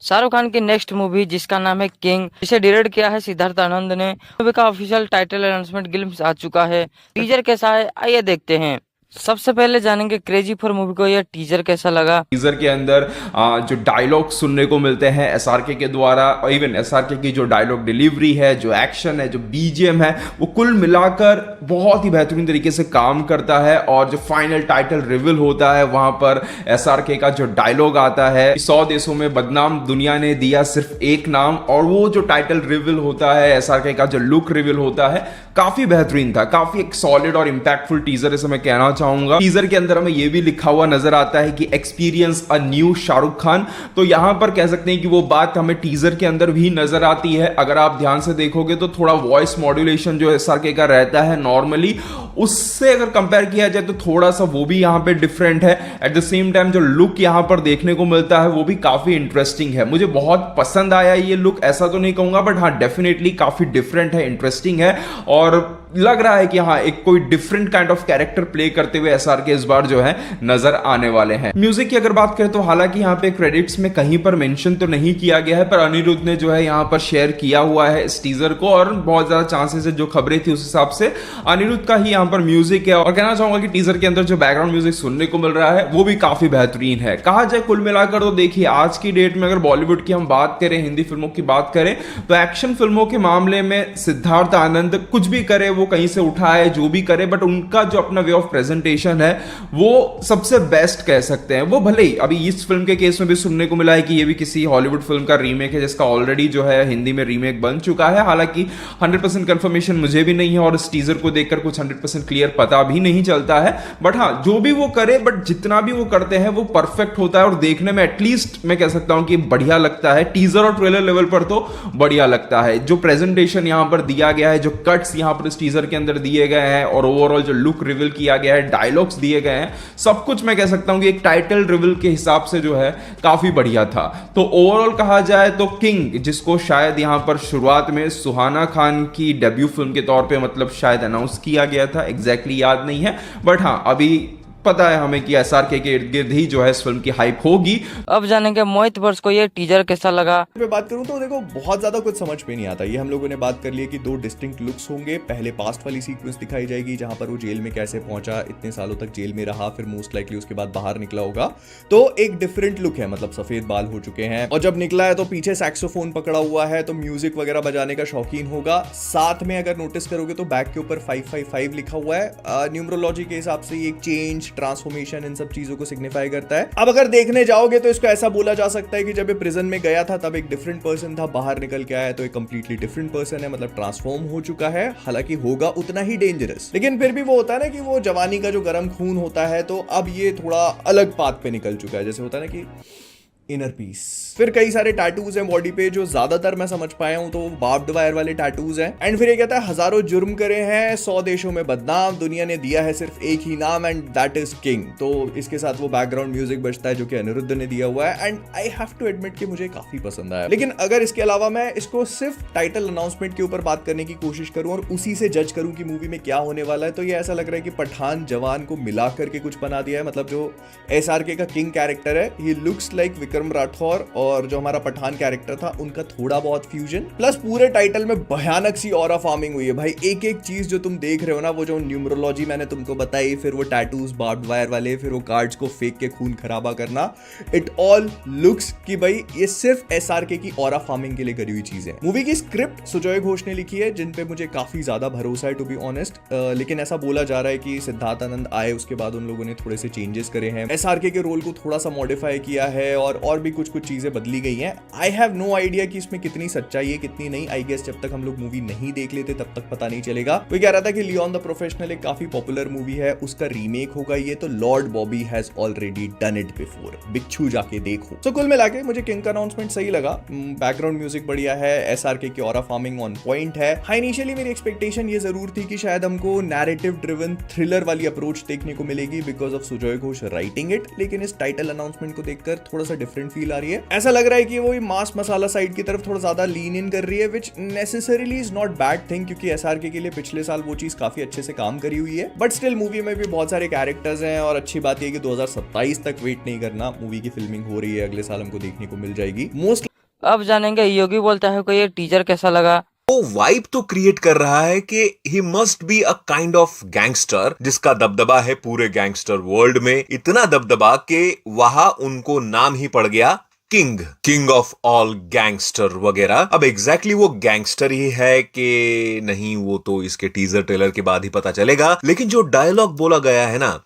शाहरुख खान की next movie जिसका नाम है किंग, जिसे डायरेक्ट किया है सिद्धार्थ आनंद ने। मूवी का ऑफिशियल टाइटल अनाउंसमेंट ग्लिम्स आ चुका है। टीजर कैसा है आइए देखते हैं। सबसे पहले जानेंगे क्रेजी फॉर मूवी को यह टीजर कैसा लगा। टीजर के अंदर जो डायलॉग सुनने को मिलते हैं एसआरके के द्वारा, और इवन एसआरके की जो डायलॉग डिलीवरी है, जो एक्शन है, जो बीजीएम है, वो कुल मिलाकर बहुत ही बेहतरीन तरीके से काम करता है। और जो फाइनल टाइटल रिवील होता है वहां पर एसआरके का जो डायलॉग आता है, 100 देशों में बदनाम दुनिया ने दिया सिर्फ एक नाम, और वो जो टाइटल रिवील होता है, एसआरके का जो लुक रिवील होता है, काफी बेहतरीन था। काफी एक सॉलिड और इंपैक्टफुल टीजर इसे मैं कहना चाहूंगा। टीजर के अंदर हमें यह भी लिखा हुआ नजर आता है कि experience a new Shahrukh Khan. तो यहां पर कह सकते हैं कि वो बात हमें टीजर के अंदर भी नजर आती है। अगर आप ध्यान से देखोगे तो थोड़ा वॉइस मॉड्यूलेशन जो एसआरके का रहता है नॉर्मली, उससे अगर कंपेयर किया जाए तो थोड़ा सा वो भी यहां पे डिफरेंट है। एट द सेम टाइम जो लुक यहां पर देखने को मिलता है वो भी काफी इंटरेस्टिंग है। मुझे बहुत पसंद आया ये लुक, ऐसा तो नहीं कहूंगा, बट हाँ डेफिनेटली काफी डिफरेंट है, इंटरेस्टिंग है, और लग रहा है कि हाँ एक कोई different kind of character play करते हुए एसआरके इस बार जो है नजर आने वाले हैं। म्यूजिक की अगर बात करें तो हालांकि यहाँ पे क्रेडिट्स में कहीं पर मेंशन तो नहीं किया गया है, पर अनिरुद्ध ने जो है यहाँ पर शेयर किया हुआ है इस टीजर को, और बहुत ज्यादा चांसेस है, जो खबरें थी उस हिसाब से अनिरुद्ध का ही यहाँ पर म्यूजिक है। और कहना चाहूंगा कि टीजर के अंदर जो बैकग्राउंड म्यूजिक सुनने को मिल रहा है वो भी काफी बेहतरीन है। कहा जाए कुल मिलाकर तो देखिए, आज की डेट में अगर बॉलीवुड की हम बात करें, हिंदी फिल्मों की बात करें, तो एक्शन फिल्मों के मामले में सिद्धार्थ आनंद कुछ भी करे, वो कहीं से उठाए, जो भी करे, बट उनका जो अपना वे ऑफ प्रेजेंटेशन है वो सबसे बेस्ट कह सकते हैं। वो भले ही अभी इस फिल्म के केस में भी सुनने को मिला है कि ये भी किसी हॉलीवुड फिल्म का रीमेक है, जिसका ऑलरेडी जो है हिंदी में रीमेक बन चुका है। हालांकि 100% कंफर्मेशन मुझे भी नहीं है, और इस टीजर को देखकर कुछ 100% क्लियर पता भी नहीं चलता है, बट हाँ जो भी वो करे, बट जितना भी वो करते हैं वो परफेक्ट होता है, और देखने में एटलीस्ट मैं कह सकता हूं कि बढ़िया लगता है। टीजर और ट्रेलर लेवल पर तो बढ़िया लगता है। जो प्रेजेंटेशन यहां पर दिया गया है, जो कट्स यहां पर इस टीजर के अंदर दिए गए हैं, और ओवरऑल जो लुक रिवील किया गया है, डायलॉग्स दिए गए हैं, सब कुछ मैं कह सकता हूं कि एक टाइटल रिवील के हिसाब से जो है काफी बढ़िया था। तो ओवरऑल कहा जाए तो किंग, जिसको शायद यहां पर शुरुआत में सुहाना खान की डेब्यू फिल्म के तौर पे मतलब शायद अनाउंस किया गया था, एग्जैक्टली याद नहीं है, बट हाँ अभी पता है हमें कि एसआरके के इर्द गिर्द ही जो है इस फिल्म की हाइप होगी। अब जानेंगे मोहित वर्ष को यह टीजर कैसा लगा। मैं बात करूं तो देखो, बहुत ज्यादा कुछ समझ में नहीं आता। ये हम लोगों ने बात कर ली है कि दो डिस्टिंक्ट लुक्स होंगे। पहले पास्ट वाली सीक्वेंस दिखाई जाएगी जहां पर वो जेल में कैसे पहुंचा, इतने सालों तक जेल में रहा, फिर मोस्ट लाइकली उसके बाद बाहर निकला होगा, तो एक डिफरेंट लुक है, मतलब सफेद बाल हो चुके हैं, और जब निकला है तो पीछे सैक्सोफोन पकड़ा हुआ है, तो म्यूजिक वगैरह बजाने का शौकीन होगा। साथ में अगर नोटिस करोगे तो बैक के ऊपर 555 लिखा हुआ है। न्यूमरोलॉजी के हिसाब से ये एक चेंज, ट्रांसफॉर्मेशन, इन सब चीजों को सिग्निफाई करता है। अब अगर देखने जाओगे तो इसको ऐसा बोला जा सकता है कि जब ये प्रिजन में गया था तब एक डिफरेंट पर्सन था, बाहर निकल के आया तो एक कंप्लीटली डिफरेंट पर्सन है, मतलब ट्रांसफॉर्म हो चुका है। हालांकि होगा उतना ही डेंजरस, लेकिन फिर भी वो होता है ना कि वो जवानी का जो गर्म खून होता है, तो अब ये थोड़ा अलग पाथ पे निकल चुका है। जैसे होता है ना कि इनर पीस। फिर कई सारे टैटूज हैं बॉडी पे, जो ज्यादातर मैं समझ पाया हूं तो बार्ब्ड वायर वाले टैटूज हैं। एंड फिर ये कहता है हजारों जुर्म करे हैं, 100 देशों में बदनाम, दुनिया ने दिया है सिर्फ एक ही नाम, एंड दैट इज किंग। तो इसके साथ वो बैकग्राउंड म्यूजिक बजता है जो कि अनिरुद्ध ने दिया हुआ है, and I have to admit कि मुझे काफी पसंद आया। लेकिन अगर इसके अलावा मैं इसको सिर्फ टाइटल अनाउंसमेंट के ऊपर बात करने की कोशिश करूं और उसी से जज करूं कि मूवी में क्या होने वाला है, तो ये ऐसा लग रहा है कि पठान जवान को मिला करके कुछ बना दिया है। मतलब जो एसआरके का किंग कैरेक्टर है, he looks like Vikram Rathore, और जो हमारा पठान कैरेक्टर था उनका थोड़ा बहुत फ्यूजन, प्लस पूरे टाइटल में भयानक सी ऑरा फार्मिंग हुई है भाई। एक एक चीज जो तुम देख रहे हो ना, वो जो न्यूमरोलॉजी मैंने तुमको बताई, फिर वो टैटूज बार्ब्ड वायर वाले, फिर वो कार्ड्स को फेंक के खून खराबा करना, इट ऑल लुक्स कि भाई ये सिर्फ एसआरके की ऑरा फार्मिंग के लिए करी हुई चीज है। मूवी की स्क्रिप्ट सुजॉय घोष ने लिखी है, जिन पे मुझे काफी ज्यादा भरोसा है टू बी ऑनेस्ट। लेकिन ऐसा बोला जा रहा है कि सिद्धार्थ आनंद आए उसके बाद उन लोगों ने थोड़े से चेंजेस करे हैं, एसआरके के रोल को थोड़ा सा मॉडिफाई किया है, और भी कुछ चीजें बदली गई हैं। आई हैव नो आइडिया कि इसमें कितनी सच्चाई है कितनी नहीं। आई गेस जब तक हम लोग मूवी नहीं देख लेते तब तक पता नहीं चलेगा। कोई कह रहा था कि लियोन द प्रोफेशनल एक काफी पॉपुलर मूवी है, उसका रीमेक होगा ये, तो Lord Bobby has already done it before, बिच्छू जाके देखो। तो कुल मिलाके मुझे किंग का अनाउंसमेंट सही लगा। बैकग्राउंड म्यूजिक बढ़िया है, एसआरके की ऑरा फार्मिंग ऑन पॉइंट है। हाँ, इनिशियली मेरी एक्सपेक्टेशन ये जरूर थी कि शायद हमको नैरेटिव ड्रिवन थ्रिलर वाली अप्रोच देखने को मिलेगी because of Sujoy Ghosh writing it, लेकिन इस टाइटल अनाउंसमेंट को देखकर थोड़ा सा डिफरेंट फील आ रही है। ऐसा लग रहा है कि वो मास मसाला साइड की तरफ थोड़ा ज्यादा लीन इन कर रही है, which necessarily is not bad thing, क्योंकि एसआरके के लिए पिछले साल वो चीज काफी अच्छे से काम करी हुई है। बट स्टिल मूवी में भी बहुत सारे कैरेक्टर्स हैं, और अच्छी बात यह कि 2027 तक वेट नहीं करना, मूवी की फिल्मिंग हो रही है, अगले साल हमको देखने को मिल जाएगी मोस्ट। अब जानेंगे योगी बोलता है को ये टीजर कैसा लगा। वो वाइब तो क्रिएट कर रहा है कि he must be a kind of gangster जिसका दबदबा है पूरे गैंगस्टर वर्ल्ड में, इतना दबदबा कि वहां उनको नाम ही पड़ गया किंग ऑफ ऑल गैंगस्टर वगैरह। अब एग्जैक्टली वो गैंगस्टर ही है कि नहीं वो तो इसके टीजर ट्रेलर के बाद ही पता चलेगा, लेकिन जो डायलॉग बोला गया है ना,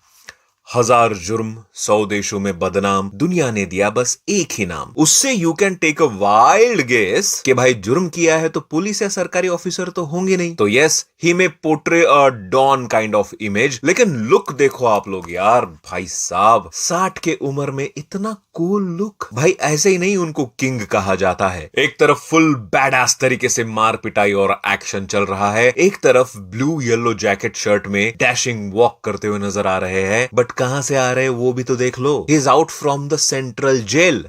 1000 जुर्म 100 देशों में बदनाम, दुनिया ने दिया बस एक ही नाम, उससे you can take a wild guess कि भाई जुर्म किया है तो पुलिस या सरकारी ऑफिसर तो होंगे नहीं, तो यस ही में portray a don kind of image. लेकिन लुक देखो आप लोग यार, भाई साहब 60 के उम्र में इतना कूल लुक, भाई ऐसे ही नहीं उनको किंग कहा जाता है। एक तरफ फुल बैडास तरीके से मार पिटाई और एक्शन चल रहा है, एक तरफ ब्लू येलो जैकेट शर्ट में डैशिंग वॉक करते हुए नजर आ रहे हैं, बट कहां से आ रहे हैं वो भी तो देख लो, he is out from the central jail.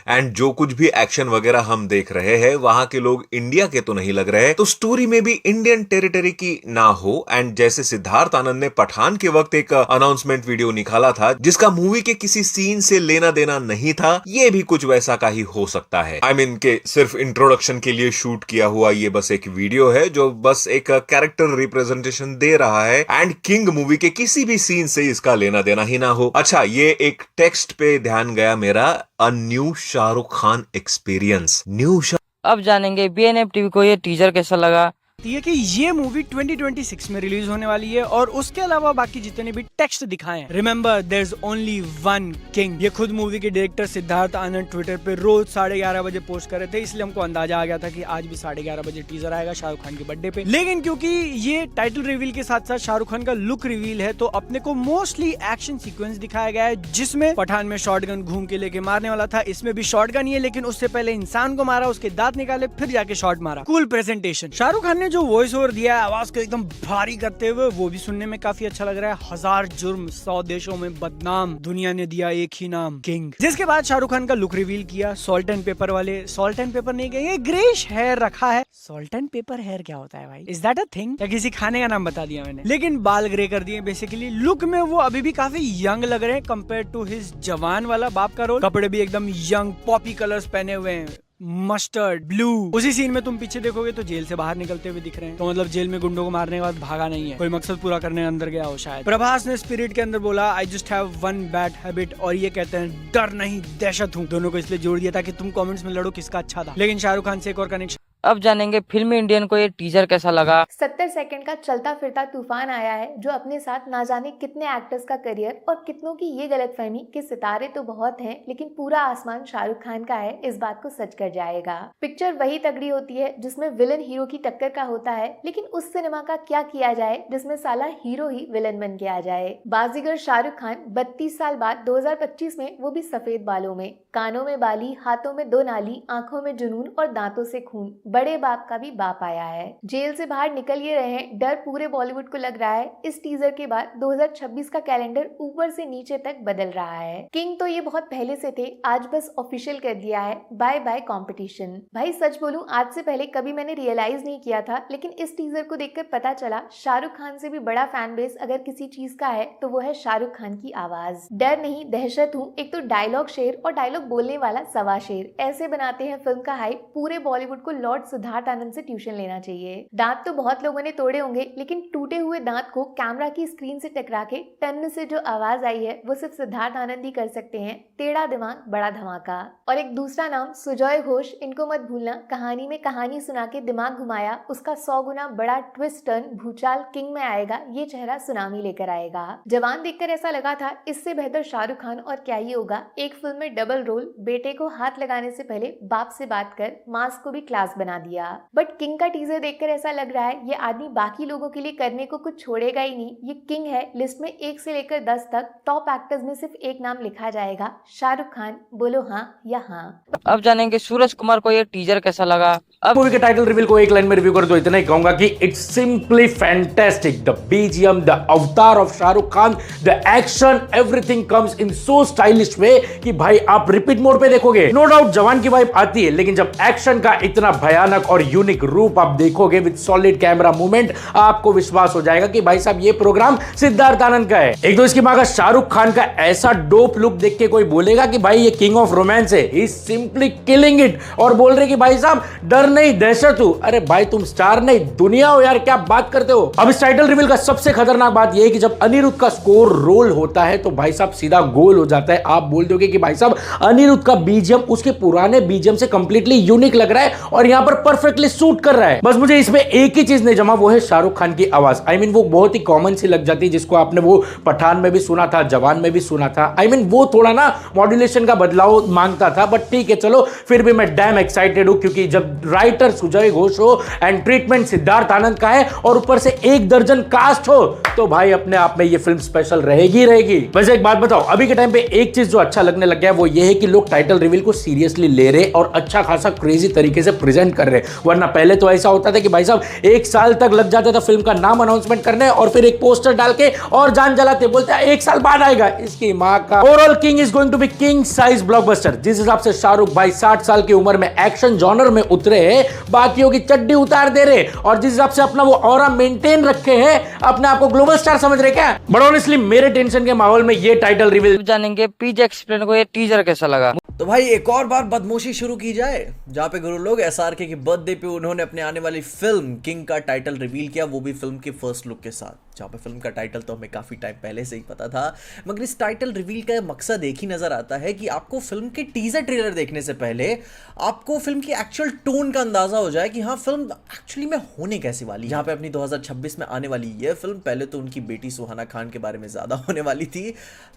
And जो कुछ भी एक्शन वगैरह हम देख रहे हैं वहां के लोग इंडिया के तो नहीं लग रहे, तो स्टोरी में भी इंडियन टेरिटरी की ना हो। एंड जैसे सिद्धार्थ आनंद ने पठान के वक्त एक अनाउंसमेंट वीडियो निकाला था जिसका मूवी के किसी सीन से लेना देना नहीं था, ये भी कुछ वैसा का ही हो सकता है। आई मीन के सिर्फ इंट्रोडक्शन के लिए शूट किया हुआ ये बस एक वीडियो है जो बस एक कैरेक्टर रिप्रेजेंटेशन दे रहा है, एंड किंग मूवी के किसी भी सीन से इसका लेना देना ही ना हो। अच्छा, ये एक टेक्स्ट पे ध्यान गया मेरा, a new Shahrukh Khan experience, new. अब जानेंगे BNF टीवी को ये टीजर कैसा लगा। है कि ये मूवी 2026 में रिलीज होने वाली है और उसके अलावा बाकी जितने भी टेक्स्ट दिखाए हैं, remember there is only one king. ये खुद मूवी के डायरेक्टर सिद्धार्थ आनंद ट्विटर पे रोज 11:30 बजे पोस्ट कर रहे थे, इसलिए हमको अंदाजा आ गया था कि आज भी 11:30 बजे टीजर आएगा शाहरुख खान के बर्थडे पे। लेकिन क्योंकि ये टाइटल रिवील के साथ साथ शाहरुख खान का लुक रिवील है, तो अपने को मोस्टली एक्शन सीक्वेंस दिखाया गया है, जिसमें पठान में शॉटगन घूम के लेके मारने वाला था, इसमें भी शॉटगन ही है, लेकिन उससे पहले इंसान को मारा, उसके दांत निकाले, फिर जाके शॉट मारा। Cool presentation. शाहरुख खान ने जो वॉइस ओवर दिया है आवाज को एकदम भारी करते हुए, वो भी सुनने में काफी अच्छा लग रहा है। 1000 जुर्म 100 देशों में बदनाम, दुनिया ने दिया एक ही नाम, किंग। जिसके बाद शाहरुख खान का लुक रिवील किया, सॉल्ट एंड पेपर वाले, सॉल्ट एंड पेपर नहीं कहेंगे, ग्रेश हेयर रखा है। सॉल्ट एंड पेपर हेयर क्या होता है भाई, इज दैट अ थिंग, या किसी खाने का नाम बता दिया मैंने। लेकिन बाल ग्रे कर दिए बेसिकली। लुक में वो अभी भी काफी यंग लग रहे हैं कंपेयर टू हिज जवान वाला बाप का रोल। कपड़े भी एकदम यंग पॉपी कलर्स पहने हुए हैं, मस्टर्ड ब्लू। उसी सीन में तुम पीछे देखोगे तो जेल से बाहर निकलते हुए दिख रहे हैं, तो मतलब जेल में गुंडों को मारने के बाद भागा नहीं है, कोई मकसद पूरा करने अंदर गया हो शायद। प्रभास ने स्पिरिट के अंदर बोला I just have one bad habit, और ये कहते हैं डर नहीं दहशत हूँ। दोनों को इसलिए जोड़ दिया था कि तुम कमेंट्स में लड़ो किसका अच्छा था। लेकिन शाहरुख खान से एक और कनेक्शन। अब जानेंगे फिल्मी इंडियन को ये टीजर कैसा लगा। 70 सेकंड का चलता फिरता तूफान आया है जो अपने साथ ना जाने कितने एक्टर्स का करियर और कितनों की ये गलतफहमी कि सितारे तो बहुत हैं लेकिन पूरा आसमान शाहरुख खान का है, इस बात को सच कर जाएगा। पिक्चर वही तगड़ी होती है जिसमें विलन हीरो की टक्कर का होता है, लेकिन उस सिनेमा का क्या किया जाए जिसमें साला हीरो ही विलन बन के आ जाए। बाजीगर शाहरुख खान 32 साल बाद 2025 में, वो भी सफेद बालों में, कानों में बाली, हाथों में 2 नाली, आंखों में जुनून और दांतों से खून, बड़े बाप का भी बाप आया है। जेल से बाहर निकल ये रहे हैं, डर पूरे बॉलीवुड को लग रहा है। इस टीजर के बाद 2026 का कैलेंडर ऊपर से नीचे तक बदल रहा है। किंग तो ये बहुत पहले से थे, आज बस ऑफिशियल कर दिया है, बाय बाय कंपटीशन। भाई सच बोलूं, आज से पहले कभी मैंने रियलाइज नहीं किया था, लेकिन इस टीजर को देखकर पता चला शाहरुख खान से भी बड़ा फैन बेस अगर किसी चीज का है तो वो है शाहरुख खान की आवाज। डर नहीं दहशत हूँ, एक तो डायलॉग शेर और डायलॉग बोलने वाला सवा शेर, ऐसे बनाते हैं फिल्म का हाइप। पूरे बॉलीवुड को लॉर्ड सिद्धार्थ आनंद से ट्यूशन लेना चाहिए। दांत तो बहुत लोगों ने तोड़े होंगे, लेकिन टूटे हुए दांत को कैमरा की स्क्रीन से टकरा के टन से जो आवाज आई है वो सिर्फ सिद्धार्थ आनंद ही कर सकते हैं। टेढ़ा दिमाग बड़ा धमाका। और एक दूसरा नाम सुजॉय घोष, इनको मत भूलना, कहानी में कहानी सुना के दिमाग घुमाया, उसका 100 गुना बड़ा ट्विस्ट टर्न भूचाल किंग में आएगा, ये चेहरा सुनामी लेकर आएगा। जवान देखकर ऐसा लगा था इससे बेहतर शाहरुख खान और क्या ही होगा। एक फिल्म में डबल रोल, बेटे को हाथ लगाने से पहले बाप से बात कर, मास को भी क्लास बना दिया। बट किंग का टीजर देखकर ऐसा लग रहा है ये आदमी बाकी लोगों के लिए करने को कुछ छोड़ेगा ही नहीं। ये किंग है, लिस्ट में 1 से लेकर 10 तक टॉप एक्टर्स में सिर्फ एक नाम लिखा जाएगा, शाहरुख खान। बोलो हाँ या हाँ। अब जानेंगे सूरज कुमार को ये टीजर कैसा लगा। अब मूवी के टाइटल रिवील को एक लाइन में रिव्यू कर दो इतना ही कहूंगा कि it's simply fantastic. The BGM, the avatar of Shahrukh Khan, the action, everything comes in so stylish way कि भाई आप रिपीट मोड पे देखोगे। नो डाउट जवान की वाइब आती है, लेकिन जब एक्शन का इतना भयानक और यूनिक रूप आप देखोगे विद सॉलिड कैमरा मूवमेंट, आपको विश्वास हो जाएगा कि भाई साहब ये प्रोग्राम सिद्धार्थ आनंद का है। एक तो इसकी मां का शाहरुख खान का ऐसा डोप लुक देख के कोई बोलेगा कि भाई ये किंग ऑफ रोमांस है, he is simply killing it. और बोल रहे कि भाई साहब डर नहीं दहशत हूं। अरे भाई तुम स्टार नहीं दुनिया हो यार, क्या बात करते हो। अब इस टाइटल रिवील का सबसे खतरनाक बात यह है कि जब अनिरुद्ध का स्कोर रोल होता है तो भाई साहब सीधा गोल हो जाता है। आप बोल दोगे कि भाई साहब अनिरुद्ध का बीजीएम उसके पुराने बीजीएम से कंप्लीटली यूनिक लग रहा है और यहां पर परफेक्टली सूट कर रहा है। बस मुझे इसमें एक ही चीज नहीं जमा, वो है शाहरुख खान की आवाज। आई मीन वो बहुत ही कॉमन सी लग जाती है, जिसको आपने वो पठान में भी सुना था, जवान में भी सुना था। आई मीन वो थोड़ा ना मॉड्यूलेशन का बदलाव मांगता था, बट ठीक है चलो, फिर भी मैं डैम एक्साइटेड हूं क्योंकि जब राइटर सुजय घोष हो एंड ट्रीटमेंट सिद्धार्थ आनंद का है और ऊपर से 1 दर्जन कास्ट हो, तो भाई अपने आप में ये फिल्म स्पेशल रहेगी रहेगी। वैसे एक बात बताओ, अभी के टाइम पे एक चीज जो अच्छा लगने लग गया है वो ये है कि लोग टाइटल रिवील को सीरियसली ले रहे और अच्छा खासा क्रेजी तरीके से प्रेजेंट कर रहे। वरना पहले तो ऐसा होता था कि भाई साहब 1 साल तक लग जाता था फिल्म का नाम अनाउंसमेंट करने और फिर एक पोस्टर डाल के और जान जलाते, बोलते 1 साल बाद आएगा। इसकी मां का। Overall king is going to be king size blockbuster. जिस हिसाब से शाहरुख भाई 60 साल की उम्र में एक्शन जॉनर में उतरे हैं, बाकियों की चड्डी उतार दे रहे, और जिस हिसाब से अपना वो ऑरा मेंटेन रखे हैं, अपने आप को ग्लोबल स्टार समझ रहे क्या। बट ऑनेस्टली मेरे टेंशन के माहौल में ये टाइटल रिवील जानेंगे पीजे एक्सप्लेन को ये टीजर कैसा लगा। तो भाई एक और बार बदमाशी शुरू की जाए, जहां पे गुरु लोग एसआरके की बर्थडे पे उन्होंने अपने आने वाली फिल्म किंग का टाइटल रिवील किया, वो भी फिल्म के फर्स्ट लुक के साथ। जहां पे फिल्म का टाइटल तो हमें काफी टाइम पहले से ही पता था, मगर इस टाइटल रिवील का मकसद एक ही नजर आता है कि आपको फिल्म के टीजर ट्रेलर देखने से पहले आपको फिल्म की एक्चुअल टोन का अंदाजा हो जाए कि हाँ फिल्म एक्चुअली में होने कैसी वाली। यहाँ पे अपनी 2026 में आने वाली ये फिल्म पहले तो उनकी बेटी सुहाना खान के बारे में ज्यादा होने वाली थी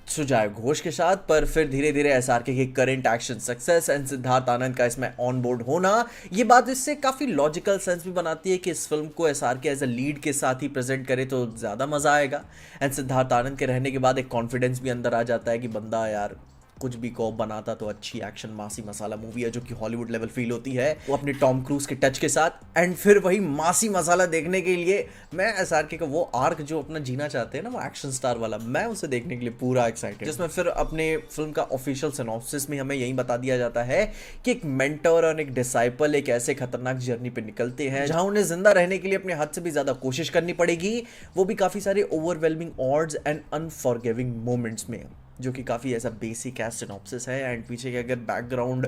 सुजय घोष के साथ, पर फिर धीरे धीरे एसआरके की current action success and Siddharth Anand का इसमें ऑन बोर्ड होना, ये बात इससे काफी लॉजिकल सेंस भी बनाती है कि इस फिल्म को एसआरके एज अ लीड के साथ ही प्रेजेंट करे तो ज्यादा मजा आएगा। एंड सिद्धार्थ आनंद के रहने के बाद एक कॉन्फिडेंस भी अंदर आ जाता है कि बंदा यार कुछ भी को बनाता तो अच्छी एक्शन मासी मसाला मूवी है जो कि हॉलीवुड लेवल फील होती है, वो अपने टॉम क्रूज के टच के साथ। एंड फिर वही मासी मसाला देखने के लिए मैं एसआरके का वो आर्क जो अपना जीना चाहते हैं ना, वो एक्शन स्टार वाला, मैं उसे देखने के लिए पूरा एक्साइटेड। जिसमें फिर अपने फिल्म का ऑफिशियल सिनॉप्सिस में हमें यही बता दिया जाता है कि एक मेंटर और एक डिसाइपल एक ऐसे खतरनाक जर्नी पे निकलते हैं जहां उन्हें जिंदा रहने के लिए अपने हद से भी ज्यादा कोशिश करनी पड़ेगी, वो भी काफी सारे overwhelming odds and unforgiving moments में, जो कि काफ़ी ऐसा बेसिक एज सिनॉप्सिस है। एंड पीछे के अगर बैकग्राउंड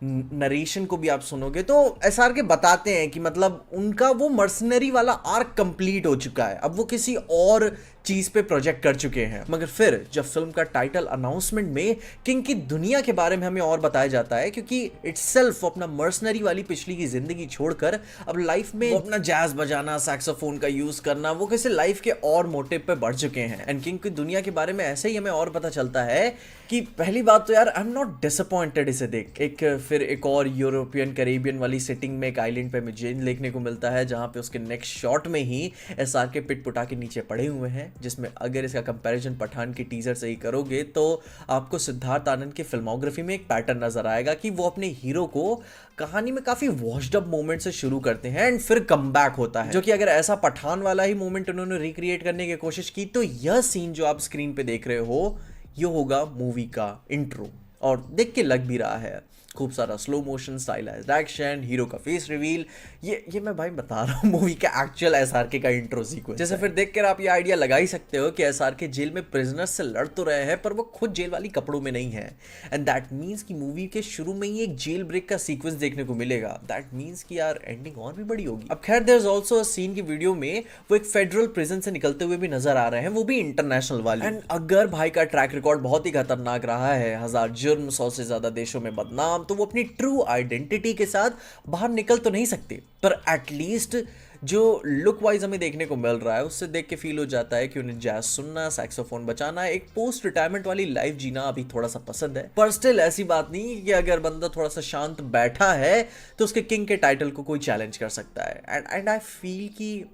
नरेशन को भी आप सुनोगे तो एसआरके बताते हैं कि मतलब उनका वो मर्सनरी वाला आर्क कंप्लीट हो चुका है, अब वो किसी और चीज पे प्रोजेक्ट कर चुके हैं। मगर फिर जब फिल्म का टाइटल अनाउंसमेंट में किंग की दुनिया के बारे में हमें और बताया जाता है, क्योंकि इटसेल्फ अपना मर्सनरी वाली पिछली की जिंदगी छोड़कर अब लाइफ में अपना जैज बजाना, सैक्सोफोन का यूज करना, वो किसी लाइफ के और मोटिव पे बढ़ चुके हैं। एंड किंग की दुनिया के बारे में ऐसे ही हमें और पता चलता है कि पहली बात तो यार आई एम नॉट डिसअपॉइंटेड इसे देख। फिर एक और यूरोपियन कैरेबियन वाली सेटिंग में एक आइलैंड पे हमें जेन देखने को मिलता है, जहां पे उसके नेक्स्ट शॉट में ही एसआरके पिटपुटा के नीचे पड़े हुए हैं, जिसमें अगर इसका कंपैरिजन पठान के टीजर से ही करोगे तो आपको सिद्धार्थ आनंद की फिल्मोग्राफी में एक पैटर्न नजर आएगा कि वो अपने हीरो को कहानी में काफी वॉश्ड अप मोमेंट से शुरू करते हैं एंड फिर कमबैक होता है, जो कि अगर ऐसा पठान वाला ही मोमेंट उन्होंने रिक्रिएट करने की कोशिश की तो यह सीन जो आप स्क्रीन पे देख रहे हो ये होगा मूवी का इंट्रो, और देख के लग भी रहा है। खूब सारा slow motion, stylised action, hero का फेस रिवील, ये मैं भाई बता रहा हूँ मूवी का एक्चुअल एसआरके का इंट्रो सीक्वेंस। जैसे फिर देखकर आप ये आइडिया लगा ही सकते हो कि एसआरके जेल में प्रिजनर्स से लड़ तो रहे हैं पर वो खुद जेल वाली कपड़ों में नहीं है, एंड दैट मीन्स कि मूवी के शुरू में ही एक जेल ब्रेक का सीक्वेंस देखने को मिलेगा। दैट मीन्स कि यार एंडिंग और भी बड़ी होगी। अब खैर there is also a scene की वीडियो में वो एक फेडरल प्रिजन से निकलते हुए भी नजर आ रहे हैं, वो भी इंटरनेशनल वाले। एंड अगर भाई का ट्रैक रिकॉर्ड बहुत ही खतरनाक रहा है, 1000 जुर्म, 100 से ज्यादा देशों में बदनाम, तो वो अपनी ट्रू आइडेंटिटी के साथ बाहर निकल तो नहीं सकते, पर एटलीस्ट जो लुक वाइज हमें देखने को मिल रहा है उससे देख के फील हो जाता है कि उन्हें जैज सुनना, सैक्सोफोन बजाना, एक पोस्ट रिटायरमेंट वाली लाइफ जीना अभी थोड़ा सा पसंद है। पर स्टिल ऐसी बात नहीं कि अगर बंदा थोड़ा सा शांत बैठा है तो उसके किंग के टाइटल को कोई चैलेंज कर सकता है। एंड आई फील कि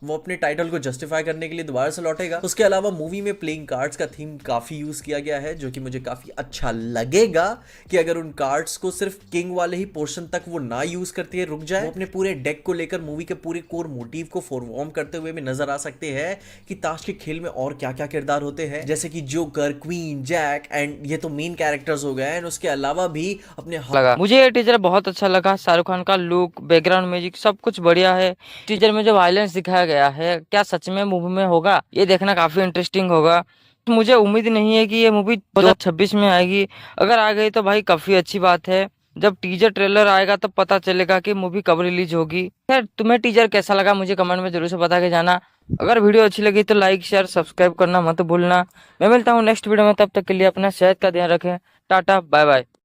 वो अपने टाइटल को जस्टिफाई करने के लिए दोबारा से लौटेगा। उसके अलावा मूवी में प्लेइंग कार्ड्स का थीम काफी यूज किया गया है, जो कि मुझे काफी अच्छा लगेगा कि अगर उन कार्ड्स को सिर्फ किंग वाले ही पोर्शन तक वो ना यूज करती है, रुक जाए। वो अपने पूरे डेक को लेकर मूवी के पूरे कोर मोटिव को फॉरवॉर्म करते हुए भी नजर आ सकते हैं कि ताश के खेल में और क्या क्या किरदार होते हैं, जैसे कि जोकर, क्वीन, जैक एंड ये तो मेन कैरेक्टर्स हो गए। एंड उसके अलावा भी अपने लगा मुझे ये टीजर बहुत अच्छा लगा। शाहरुख खान का लुक, बैकग्राउंड म्यूजिक सब कुछ बढ़िया है। टीजर में जो वायलेंस दिखाया गया है, क्या सच में मूवी में होगा, ये देखना काफी इंटरेस्टिंग होगा। मुझे उम्मीद नहीं है कि ये मूवी 2026 में आएगी। अगर आ गई तो भाई काफी अच्छी बात है। जब टीजर ट्रेलर आएगा तब पता चलेगा कि मूवी कब रिलीज होगी। खैर, तुम्हें टीजर कैसा लगा मुझे कमेंट में जरूर से बता के जाना। अगर वीडियो अच्छी लगी तो लाइक, शेयर, सब्सक्राइब करना मत भूलना। मैं मिलता हूँ नेक्स्ट वीडियो में, तब तक के लिए अपना सेहत का ध्यान रखें। Tata, bye bye.